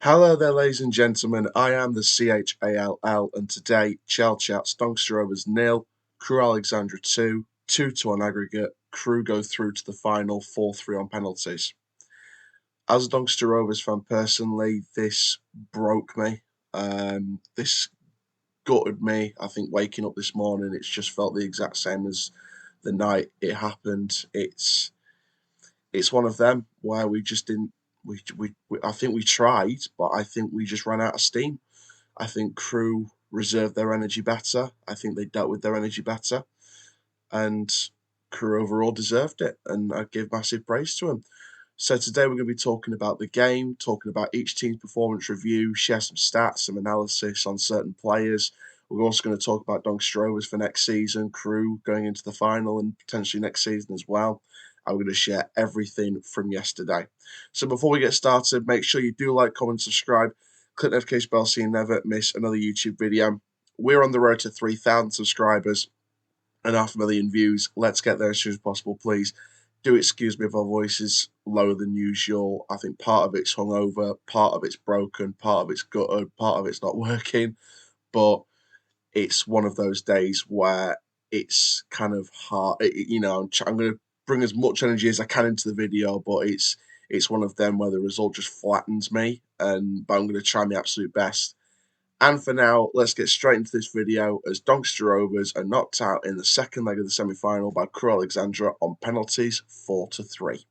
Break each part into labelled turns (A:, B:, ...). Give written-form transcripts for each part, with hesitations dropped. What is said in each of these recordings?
A: Hello there, ladies and gentlemen. I am the CHALL, and today, Chall Chats Doncaster Rovers 0, Crewe Alexandra 2, 2-2 on aggregate. Crewe go through to the final 4-3 on penalties. As a Doncaster Rovers fan personally, this broke me. This gutted me. I think waking up this morning, it's just felt the exact same as the night it happened. It's one of them where we just didn't. I think we tried, but I think we just ran out of steam. I think Crewe reserved their energy better. I think they dealt with their energy better, and Crewe overall deserved it. And I give massive praise to them. So today we're going to be talking about the game, talking about each team's performance review, share some stats, some analysis on certain players. We're also going to talk about Doncaster Rovers for next season, Crewe going into the final and potentially next season as well. I'm going to share everything from yesterday. So before we get started, make sure you do like, comment, subscribe, click the notification bell so you never miss another YouTube video. We're on the road to 3,000 subscribers and 500,000 views. Let's get there as soon as possible, please. Do excuse me if our voice is lower than usual. I think part of it's hungover, part of it's broken, part of it's gutted, part of it's not working. But it's one of those days where it's kind of hard. I'm going to bring as much energy as I can into the video, but it's one of them where the result just flattens me. But I'm going to try my absolute best. And for now, let's get straight into this video as Doncaster Rovers are knocked out in the second leg of the semi-final by Crewe Alexandra on penalties 4-3.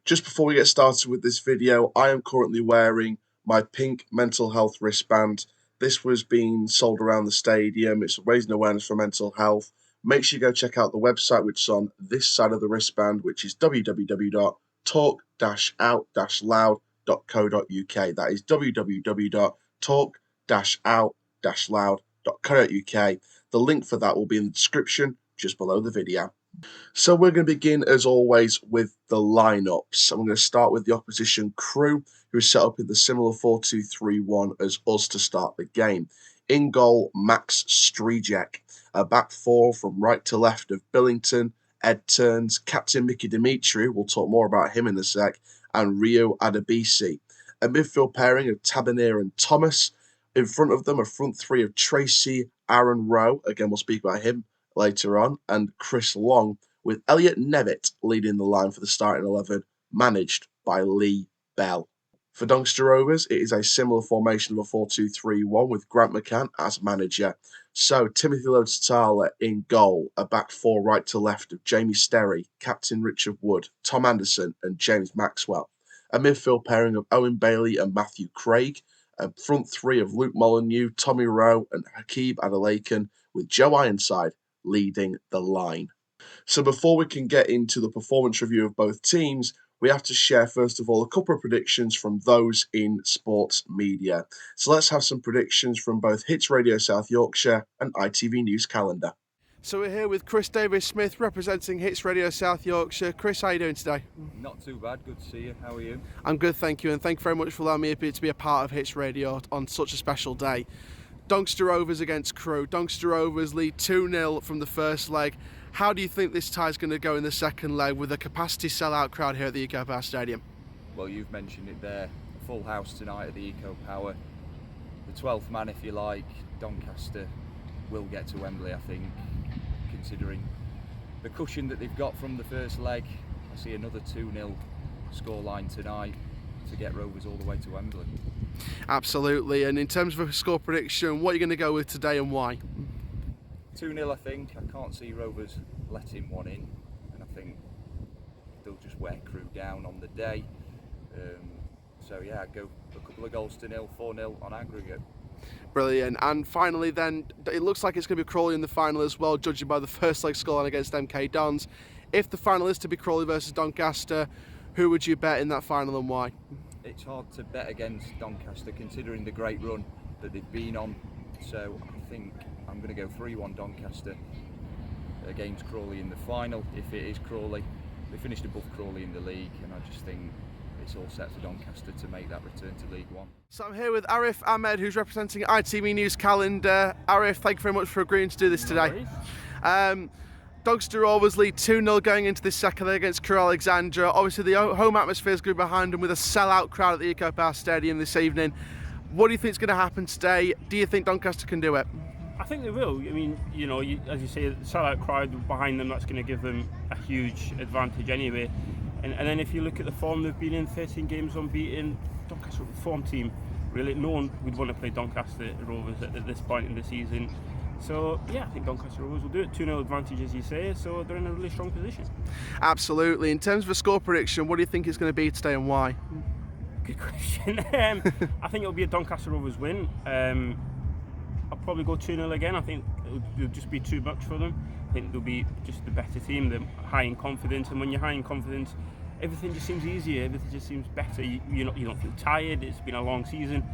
A: Just before we get started with this video, I am currently wearing my pink mental health wristband. This was being sold around the stadium. It's raising awareness for mental health. Make sure you go check out the website, which is on this side of the wristband, which is www.talk-out-loud.co.uk. That is www.talk-out-loud.co.uk. The link for that will be in the description just below the video. So we're going to begin, as always, with the lineups. I'm going to start with the opposition Crewe, who is set up in the similar 4-2-3-1 as us to start the game. In goal, Max Strijek. A back four from right to left of Billington, Ed Turns, Captain Mickey Demetriou, we'll talk more about him in a sec, and Rio Adebisi. A midfield pairing of Tabernier and Thomas. In front of them, a front three of Tracy, Aaron Rowe, again we'll speak about him later on, and Chris Long, with Elliot Nevitt leading the line for the starting 11, managed by Lee Bell. For Doncaster Rovers, it is a similar formation of a 4-2-3-1 with Grant McCann as manager. So, Timothy Lotatala in goal, a back four right to left of Jamie Sterry, Captain Richard Wood, Tom Anderson and James Maxwell. A midfield pairing of Owen Bailey and Matthew Craig, a front three of Luke Molyneux, Tommy Rowe and Hakeeb Adelakan, with Joe Ironside leading the line. So before we can get into the performance review of both teams, we have to share, first of all, a couple of predictions from those in sports media. So let's have some predictions from both Hits Radio South Yorkshire and ITV News Calendar.
B: So we're here with Chris Davis-Smith representing Hits Radio South Yorkshire. Chris, how are you doing today?
C: Not too bad, good to see you. How are you?
B: I'm good, thank you, and thank you very much for allowing me to be a part of Hits Radio on such a special day. Doncaster Rovers against Crewe. Doncaster Rovers lead 2-0 from the first leg. How do you think this tie is going to go in the second leg with a capacity sellout crowd here at the Eco Power Stadium?
C: Well, you've mentioned it there. A full house tonight at the Eco Power. The 12th man, if you like. Doncaster will get to Wembley, I think, considering the cushion that they've got from the first leg. I see another 2-0 scoreline tonight to get Rovers all the way to Wembley.
B: Absolutely, and in terms of a score prediction, what are you going to go with today and why?
C: 2-0, I think. I can't see Rovers letting one in, and I think they'll just wear Crewe down on the day. So yeah, I'd go a couple of goals to nil, 4-0 on aggregate.
B: Brilliant. And finally then, it looks like it's going to be Crawley in the final as well, judging by the first leg scoreline against MK Dons. If the final is to be Crawley versus Doncaster, who would you bet in that final and why?
C: It's hard to bet against Doncaster considering the great run that they've been on. So I think I'm going to go 3-1 Doncaster against Crawley in the final. If it is Crawley, they finished above Crawley in the league, and I just think it's all set for Doncaster to make that return to League One.
B: So I'm here with Arif Ahmed, who's representing ITV News Calendar. Arif, thank you very much for agreeing to do this today. Doncaster Rovers lead 2-0 going into this second leg against Crewe Alexandra. Obviously, the home atmosphere is going to be behind them with a sellout crowd at the Eco Power Stadium this evening. What do you think is going to happen today? Do you think Doncaster can do it?
D: I think they will. I mean, as you say, the sellout crowd behind them, that's going to give them a huge advantage anyway. And then if you look at the form they've been in, 13 games unbeaten, Doncaster form team, really, no one would want to play Doncaster Rovers at this point in the season. So, yeah, I think Doncaster Rovers will do it. 2-0 advantage, as you say, so they're in a really strong position.
B: Absolutely. In terms of a score prediction, what do you think it's going to be today and why?
D: Good question. I think it'll be a Doncaster Rovers win. I'll probably go 2-0 again. I think it'll just be too much for them. I think they'll be just the better team. They're high in confidence, and when you're high in confidence, everything just seems easier. Everything just seems better. You don't feel tired. It's been a long season.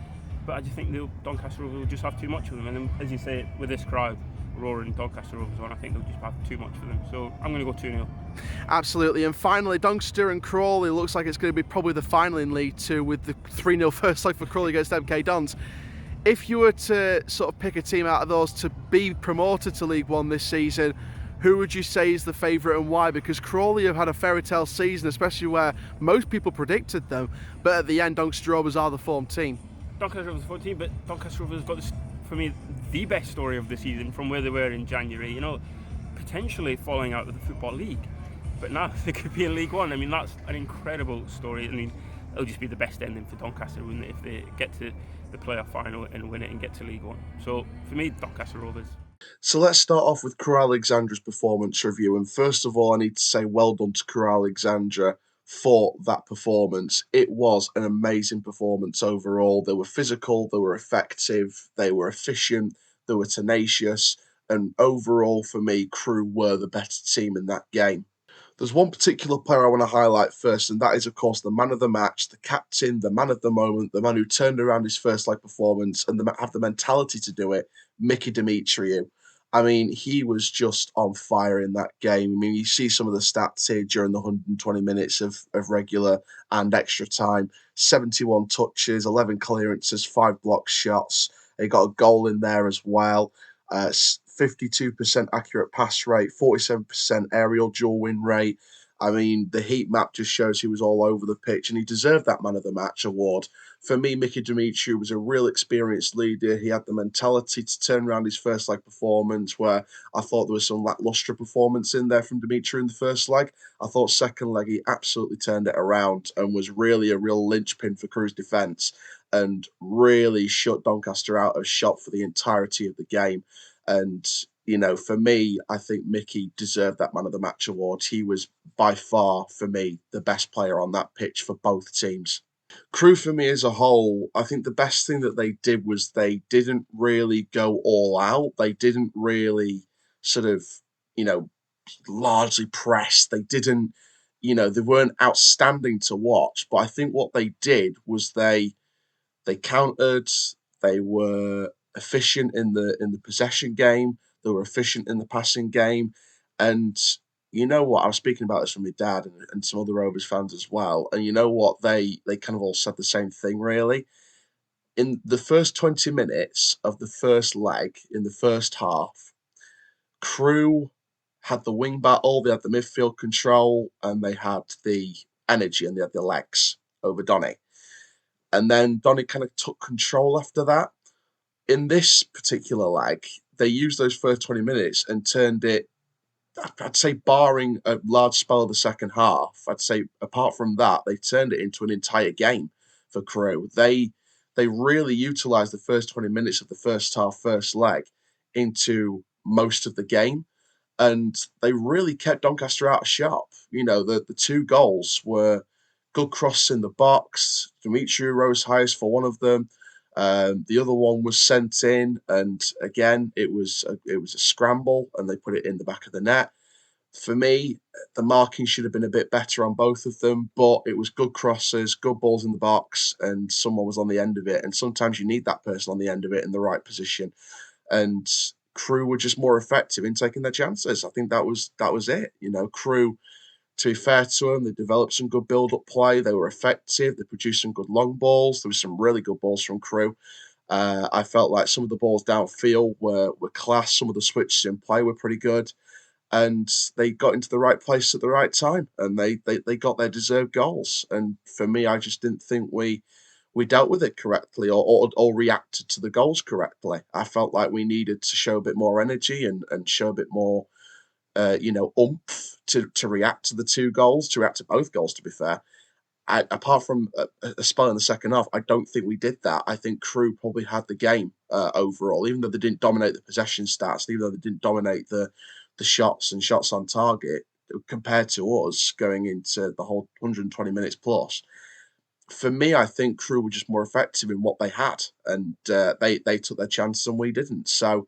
D: But I just think Doncaster Rovers will just have too much for them. And then, as you say, with this crowd roaring Doncaster Rovers on, I think they'll just have too much for them. So I'm going to go 2-0.
B: Absolutely. And finally, Doncaster and Crawley, looks like it's going to be probably the final in League 2 with the 3-0 first leg for Crawley against MK Dons. If you were to sort of pick a team out of those to be promoted to League 1 this season, who would you say is the favourite and why? Because Crawley have had a fairy tale season, especially where most people predicted them, but at the end, Doncaster Rovers are the form team.
D: Doncaster Rovers 14, but Doncaster Rovers got this, for me, the best story of the season from where they were in January. Potentially falling out of the Football League, but now they could be in League 1. I mean, that's an incredible story. I mean, it'll just be the best ending for Doncaster, wouldn't it, if they get to the playoff final and win it and get to League 1. So for me, Doncaster Rovers.
A: So let's start off with Crewe Alexandra's performance review. And first of all, I need to say well done to Crewe Alexandra for that performance. It was an amazing performance overall. They were physical, they were effective, they were efficient, they were tenacious, and overall for me, Crewe were the better team in that game. There's one particular player I want to highlight first, and that is, of course, the man of the match, the captain, the man of the moment, the man who turned around his first leg performance and have the mentality to do it, Mickey Demetriou. I mean, he was just on fire in that game. I mean, you see some of the stats here during the 120 minutes of regular and extra time. 71 touches, 11 clearances, 5 block shots. He got a goal in there as well. 52% accurate pass rate, 47% aerial dual win rate. I mean, the heat map just shows he was all over the pitch, and he deserved that man of the match award. For me, Mickey Demetriou was a real experienced leader. He had the mentality to turn around his first leg performance, where I thought there was some lacklustre performance in there from Demetriou in the first leg. I thought second leg he absolutely turned it around and was really a real linchpin for Crewe's defence and really shut Doncaster out of shot for the entirety of the game. And, for me, I think Mickey deserved that man of the match award. He was by far, for me, the best player on that pitch for both teams. Crewe, for me as a whole, I think the best thing that they did was they didn't really go all out. They didn't really sort of, largely press. They didn't, they weren't outstanding to watch. But I think what they did was they countered, they were efficient in the possession game, they were efficient in the passing game, and you know what? I was speaking about this with my dad and some other Rovers fans as well, and you know what? They kind of all said the same thing really. In the first 20 minutes of the first leg, in the first half, Crewe had the wing battle, they had the midfield control, and they had the energy and they had the legs over Donny. And then Donny kind of took control after that. In this particular leg, they used those first 20 minutes and turned it, I'd say, barring a large spell of the second half, I'd say apart from that, they turned it into an entire game for Crewe. They really utilised the first 20 minutes of the first half, first leg, into most of the game. And they really kept Doncaster out of shop. The two goals were good cross in the box. Demetriou rose highest for one of them. The other one was sent in, and again, it was a scramble, and they put it in the back of the net. For me, the marking should have been a bit better on both of them, but it was good crosses, good balls in the box, and someone was on the end of it. And sometimes you need that person on the end of it in the right position. And Crewe were just more effective in taking their chances. I think that was it. Crewe, to be fair to them, they developed some good build-up play. They were effective. They produced some good long balls. There was some really good balls from Crewe. I felt like some of the balls downfield were class. Some of the switches in play were pretty good. and they got into the right place at the right time, and they got their deserved goals. And for me, I just didn't think we dealt with it correctly, or reacted to the goals correctly. I felt like we needed to show a bit more energy and show a bit more, oomph to react to the two goals, to react to both goals. To be fair, apart from a spell in the second half, I don't think we did that. I think Crewe probably had the game overall, even though they didn't dominate the possession stats, even though they didn't dominate the shots and shots on target compared to us going into the whole 120 minutes plus. For me, I think Crewe were just more effective in what they had, and they took their chances and we didn't. So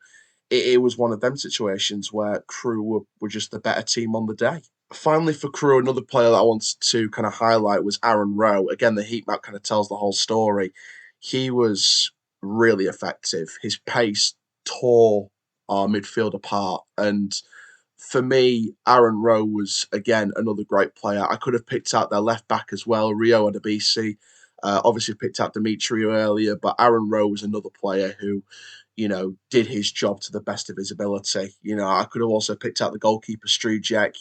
A: it was one of them situations where Crewe were just the better team on the day. Finally, for Crewe, another player that I wanted to kind of highlight was Aaron Rowe. Again, the heat map kind of tells the whole story. He was really effective. His pace tore our midfield apart. And for me, Aaron Rowe was, again, another great player. I could have picked out their left back as well, Rio Adebisi. Obviously, picked out Demetriou earlier, but Aaron Rowe was another player who did his job to the best of his ability. I could have also picked out the goalkeeper, Strijek.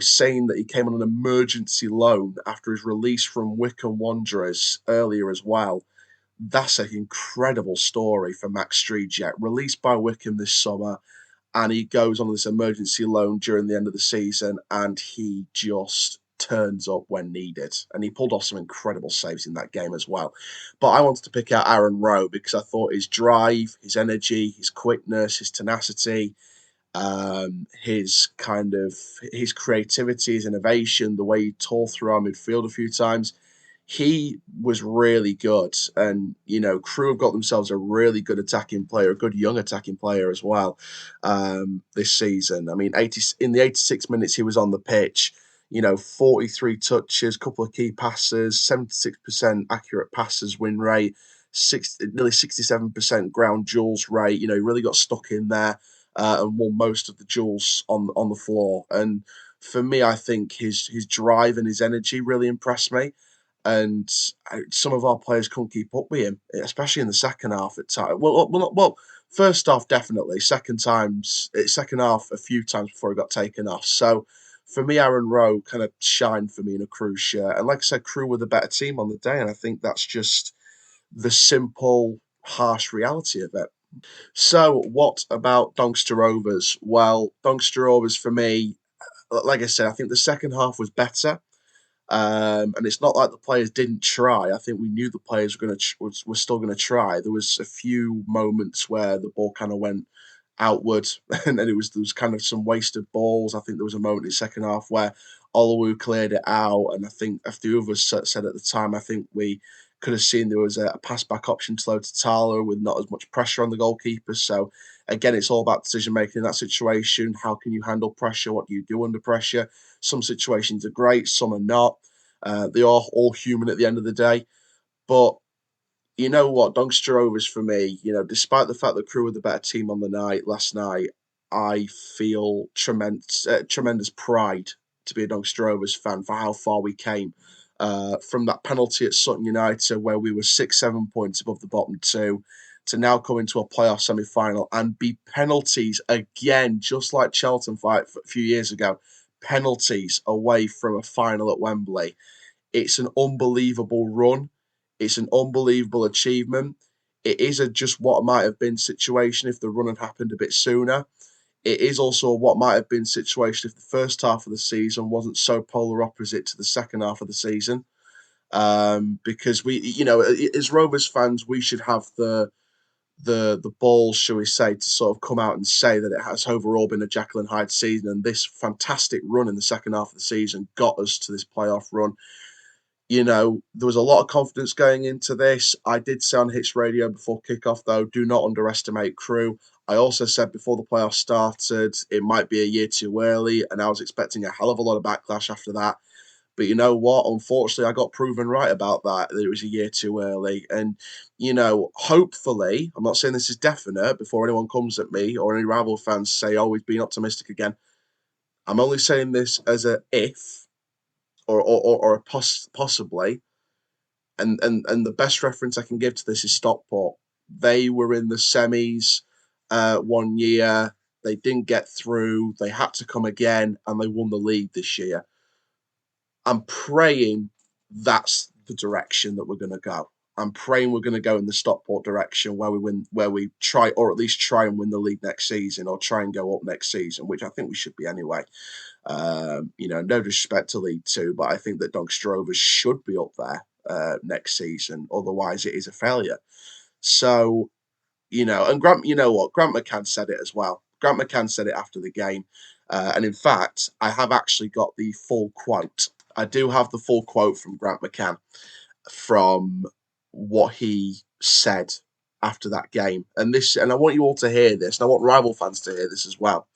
A: Saying that he came on an emergency loan after his release from Wycombe Wanderers earlier as well. That's an incredible story for Max Strijek, released by Wycombe this summer, and he goes on this emergency loan during the end of the season, and he just turns up when needed. And he pulled off some incredible saves in that game as well. But I wanted to pick out Aaron Rowe because I thought his drive, his energy, his quickness, his tenacity, his creativity, his innovation, the way he tore through our midfield a few times, he was really good. And Crewe have got themselves a really good attacking player, a good young attacking player as well, this season. I mean, in the 86 minutes he was on the pitch, 43 touches, couple of key passes, 76% accurate passes win rate, nearly 67% ground duels rate. He really got stuck in there, and won most of the duels on the floor. And for me, I think his drive and his energy really impressed me. And some of our players couldn't keep up with him, especially in the second half at times. Well, first half definitely. Second half a few times before he got taken off. So for me, Aaron Rowe kind of shined for me in a Crewe shirt. And like I said, Crewe were the better team on the day, and I think that's just the simple, harsh reality of it. So what about Doncaster Rovers? Well, Doncaster Rovers for me, like I said, I think the second half was better. And it's not like the players didn't try. I think we knew the players were still going to try. There was a few moments where the ball kind of went outward, and then there was kind of some wasted balls. I think there was a moment in the second half where Oluwu cleared it out, and I think a few of us said at the time, I think we could have seen there was a pass back option to Tala with not as much pressure on the goalkeeper. So again, it's all about decision making in that situation. How can you handle pressure? What do you do under pressure? Some situations are great, some are not. They are all human at the end of the day. But you know what, Doncaster Rovers for me, despite the fact that Crewe were the better team on the night last night, I feel tremendous pride to be a Doncaster Rovers fan for how far we came. From that penalty at Sutton United, where we were 6-7 points above the bottom two, to now come into a playoff semi-final and be penalties again, just like Charlton fight a few years ago, penalties away from a final at Wembley. It's an unbelievable run. It's an unbelievable achievement. It is a just what might have been situation if the run had happened a bit sooner. It is also a what might have been situation if the first half of the season wasn't so polar opposite to the second half of the season. Because we, as Rovers fans, we should have the balls, shall we say, to sort of come out and say that it has overall been a Jekyll and Hyde season, and this fantastic run in the second half of the season got us to this playoff run. There was a lot of confidence going into this. I did say on Hits Radio before kickoff, though, do not underestimate Crewe. I also said before the playoffs started, it might be a year too early, and I was expecting a hell of a lot of backlash after that. But you know what? Unfortunately, I got proven right about that it was a year too early. And, hopefully, I'm not saying this is definite before anyone comes at me or any rival fans say, oh, he's being optimistic again. I'm only saying this as a if or a possibly. And the best reference I can give to this is Stockport. They were in the semis one year. They didn't get through. They had to come again, and they won the league this year. I'm praying that's the direction that we're going to go. I'm praying we're going to go in the Stockport direction where we win, where we try, or at least try and win the league next season, or try and go up next season, which I think we should be anyway. No disrespect to League Two, but I think that Doncaster Rovers should be up there next season. Otherwise, it is a failure. So, and Grant, you know what? Grant McCann said it as well. Grant McCann said it after the game. And in fact, I have actually got the full quote. I do have the full quote from Grant McCann from what he said after that game. And I want you all to hear this, and I want rival fans to hear this as well.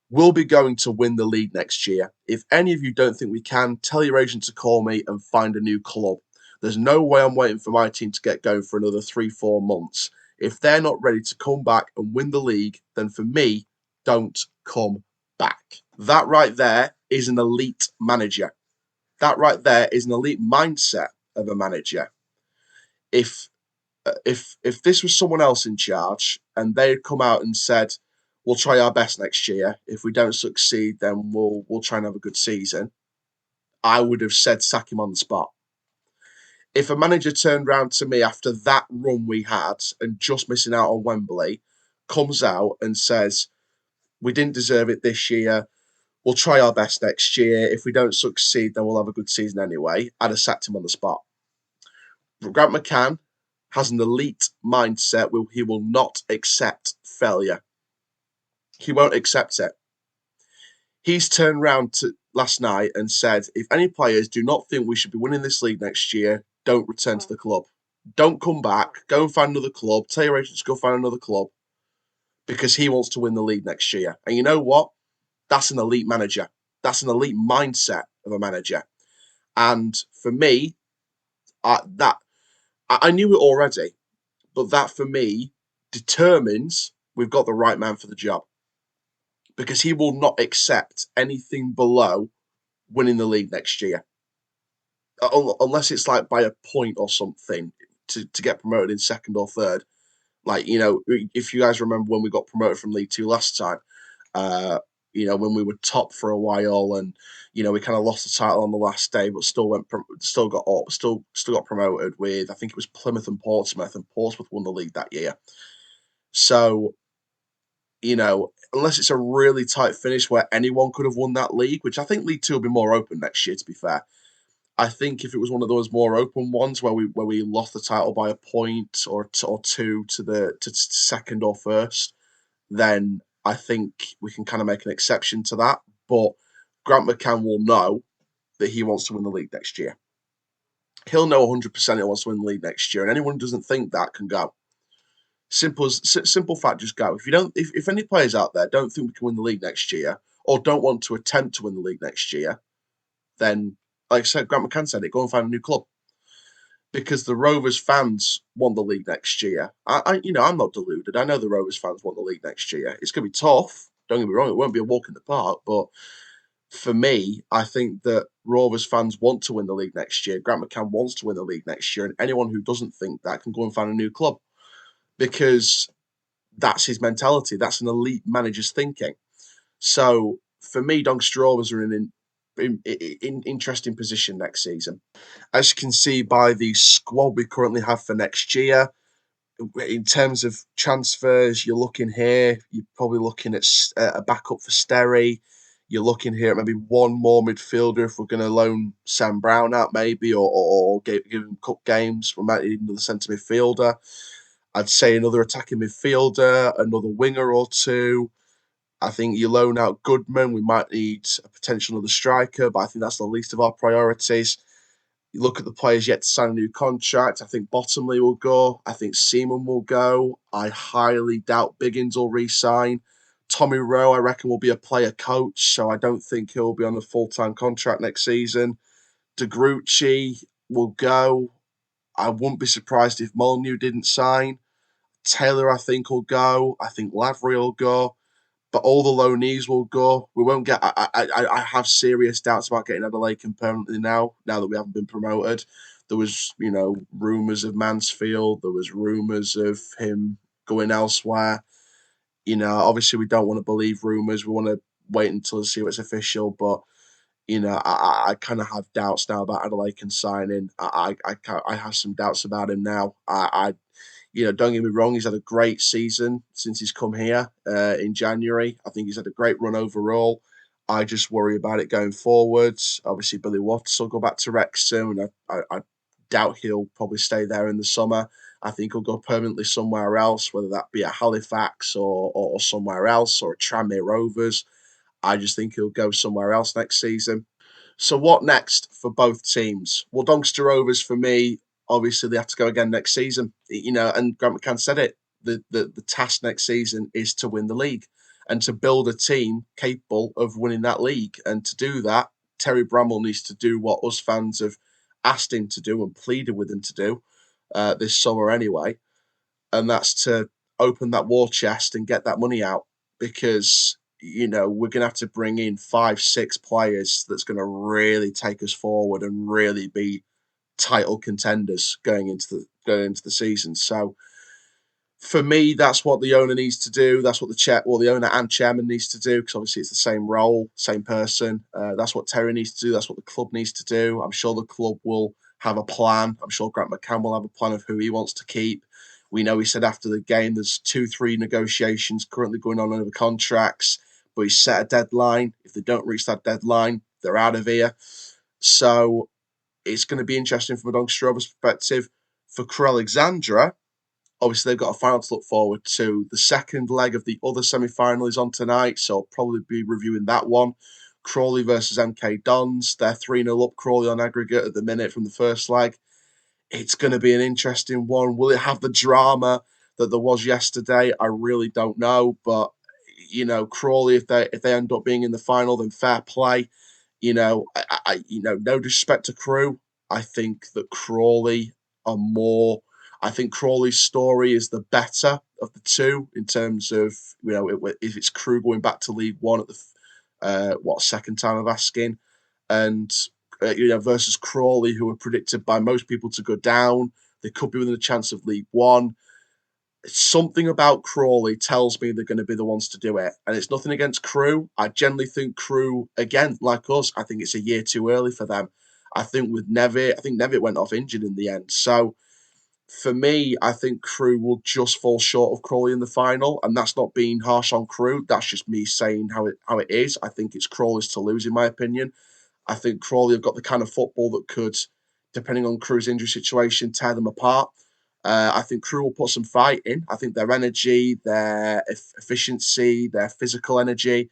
A: We'll be going to win the league next year. If any of you don't think we can, tell your agent to call me and find a new club. There's no way I'm waiting for my team to get going for another 3-4 months. If they're not ready to come back and win the league, then for me, don't come back. That right there is an elite manager. That right there is an elite mindset of a manager. If this was someone else in charge and they had come out and said, we'll try our best next year. If we don't succeed, then we'll try and have a good season, I would have said sack him on the spot. If a manager turned around to me after that run we had and just missing out on Wembley, comes out and says, we didn't deserve it this year, we'll try our best next year. If we don't succeed, then we'll have a good season anyway, I'd have sacked him on the spot. Grant McCann has an elite mindset where he will not accept failure. He won't accept it. He's turned around last night and said, if any players do not think we should be winning this league next year, don't return to the club. Don't come back. Go and find another club. Tell your agents to go find another club, because he wants to win the league next year. And you know what? That's an elite manager. That's an elite mindset of a manager. And for me, I knew it already, but that for me determines we've got the right man for the job, because he will not accept anything below winning the league next year, unless it's like by a point or something to get promoted in second or third. Like, if you guys remember when we got promoted from League Two last time, when we were top for a while, and we kind of lost the title on the last day, but still got up, still got promoted with, I think it was Plymouth and Portsmouth won the league that year. So, unless it's a really tight finish where anyone could have won that league, which I think League Two will be more open next year, to be fair. I think if it was one of those more open ones where we lost the title by a point or two to second or first, then I think we can kind of make an exception to that. But Grant McCann will know that he wants to win the league next year. He'll know 100% he wants to win the league next year, and anyone who doesn't think that can go. Simple fact, just go. If any players out there don't think we can win the league next year, or don't want to attempt to win the league next year, then, like I said, Grant McCann said it, go and find a new club. Because the Rovers fans want the league next year. I'm not deluded. I know the Rovers fans want the league next year. It's going to be tough. Don't get me wrong, it won't be a walk in the park. But for me, I think that Rovers fans want to win the league next year. Grant McCann wants to win the league next year. And anyone who doesn't think that can go and find a new club. Because that's his mentality. That's an elite manager's thinking. So for me, Doncaster Rovers are in interesting position next season. As you can see by the squad we currently have for next year, in terms of transfers, you're looking here, you're probably looking at a backup for Sterry. You're looking here at maybe one more midfielder if we're going to loan Sam Brown out, maybe, or give him cup games. We might need another centre midfielder. I'd say another attacking midfielder, another winger or two. I think you loan out Goodman. We might need a potential other striker, but I think that's the least of our priorities. You look at the players yet to sign a new contract. I think Bottomley will go. I think Seaman will go. I highly doubt Biggins will re-sign. Tommy Rowe, I reckon, will be a player coach, so I don't think he'll be on a full-time contract next season. De Grucci will go. I wouldn't be surprised if Molyneux didn't sign. Taylor, I think, will go. I think Lavery will go. But all the loanees will go. We won't get. I have serious doubts about getting Adelaide permanently now that we haven't been promoted. There was, rumours of Mansfield. There was rumours of him going elsewhere. Obviously we don't want to believe rumours. We want to wait until see what's official. But I kind of have doubts now about Adelaide signing. I have some doubts about him now. Don't get me wrong, he's had a great season since he's come here in January. I think he's had a great run overall. I just worry about it going forwards. Obviously, Billy Watts will go back to Wrexham, and I doubt he'll probably stay there in the summer. I think he'll go permanently somewhere else, whether that be at Halifax or somewhere else, or at Tranmere Rovers. I just think he'll go somewhere else next season. So what next for both teams? Well, Doncaster Rovers, for me, obviously they have to go again next season. And Grant McCann said it. The task next season is to win the league and to build a team capable of winning that league. And to do that, Terry Bramwell needs to do what us fans have asked him to do and pleaded with him to do this summer anyway, and that's to open that war chest and get that money out, because we're going to have to bring in 5-6 players that's going to really take us forward and really be title contenders going into the season. So for me, that's what the owner needs to do. That's what the owner and chairman needs to do, because obviously it's the same role, same person. That's what Terry needs to do. That's what the club needs to do. I'm sure the club will have a plan. I'm sure Grant McCann will have a plan of who he wants to keep. We know he said after the game there's 2-3 negotiations currently going on over contracts, but he set a deadline. If they don't reach that deadline, they're out of here. So it's going to be interesting from a Doncaster Rovers perspective. For Crewe Alexandra, obviously they've got a final to look forward to. The second leg of the other semi-final is on tonight, so I'll probably be reviewing that one. Crawley versus MK Dons. They're 3-0 up Crawley on aggregate at the minute from the first leg. It's going to be an interesting one. Will it have the drama that there was yesterday? I really don't know. But, Crawley, if they end up being in the final, then fair play. No disrespect to Crewe. I think that Crawley are more. I think Crawley's story is the better of the two in terms of if it's Crewe going back to League One at the second time of asking, and versus Crawley, who are predicted by most people to go down. They could be within a chance of League One. Something about Crawley tells me they're going to be the ones to do it. And it's nothing against Crewe. I generally think Crewe, again, like us, I think it's a year too early for them. I think Nevitt went off injured in the end. So for me, I think Crewe will just fall short of Crawley in the final. And that's not being harsh on Crewe. That's just me saying how it is. I think it's Crawley's to lose, in my opinion. I think Crawley have got the kind of football that could, depending on Crewe's injury situation, tear them apart. I think Crewe will put some fight in. I think their energy, their efficiency, their physical energy,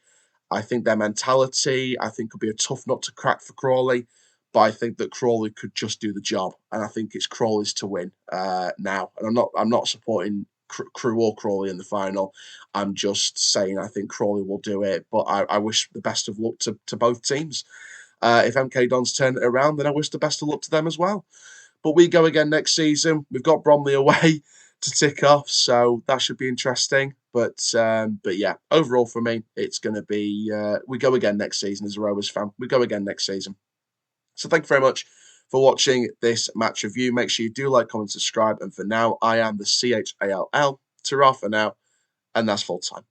A: I think their mentality, I think could be a tough nut to crack for Crawley. But I think that Crawley could just do the job, and I think it's Crawley's to win now. And I'm not supporting Crewe or Crawley in the final. I'm just saying I think Crawley will do it. But I wish the best of luck to both teams. If MK Dons turn it around, then I wish the best of luck to them as well. But we go again next season. We've got Bromley away to tick off, so that should be interesting. But yeah, overall for me, it's going to be we go again next season as a Rovers fan. We go again next season. So thank you very much for watching this match review. Make sure you do like, comment, subscribe. And for now, I am the CHALL. Ta-ra for now, and that's full time.